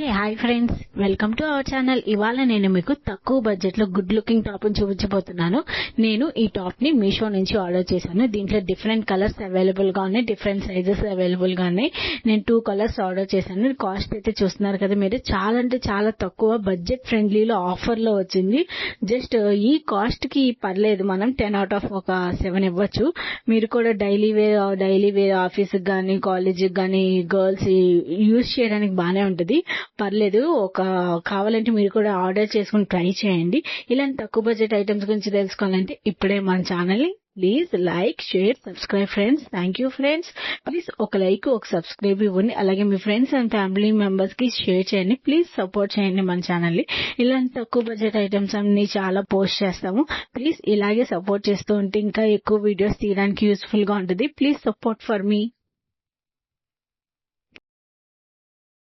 Hi friends, welcome to our channel. ఇవాళ నేను మీకు తక్కువ బడ్జెట్ లో గుడ్ లుకింగ్ టాప్ ని చూపించబోతున్నాను. నేను ఈ టాప్ ని మీషో నుంచి ఆర్డర్ చేశాను. దీంట్లో డిఫరెంట్ కలర్స్ అవైలబుల్ గా ఉన్నాయి, డిఫరెంట్ సైజెస్ అవైలబుల్ గా ఉన్నాయి. నేను 2 కలర్స్ ఆర్డర్ చేశాను. కాస్ట్ అయితే చూస్తున్నారు కదా మీరు, చాలా అంటే చాలా తక్కువ బడ్జెట్ ఫ్రెండ్లీలో ఆఫర్ లో వచ్చింది. జస్ట్ ఈ కాస్ట్ కి పర్లేదు, మనం 10 అవుట్ ఆఫ్ ఒక 7 ఇవ్వచ్చు. మీరు కూడా డైలీ వేర్ ఆఫీస్ గానీ కాలేజ్ గానీ గర్ల్స్ యూజ్ చేయడానికి బానే ఉంటది, పర్లేదు. కావాలంటే మీరు కూడా ఆర్డర్ చేసుకుని ట్రై చేయండి. ఇలాంటి తక్కువ బడ్జెట్ ఐటమ్స్ గురించి తెలుసుకోవాలంటే ఇప్పుడే మన ఛానల్ ని please like, share, subscribe friends. Thank you friends. Please ఒక లైక్, ఒక సబ్స్క్రైబ్ ఇవ్వండి. అలాగే మీ ఫ్రెండ్స్ అండ్ ఫ్యామిలీ మెంబర్స్ కి షేర్ చేయండి. ప్లీజ్ సపోర్ట్ చేయండి మన ఛానల్ ని. ఇలాంటి తక్కువ బడ్జెట్ ఐటమ్స్ అన్ని చాలా పోస్ట్ చేస్తాము. ప్లీజ్ ఇలాగే సపోర్ట్ చేస్తూ ఉంటే ఇంకా ఎక్కువ వీడియోస్ తీయడానికి యూస్ఫుల్ గా ఉంటుంది. Please support for me.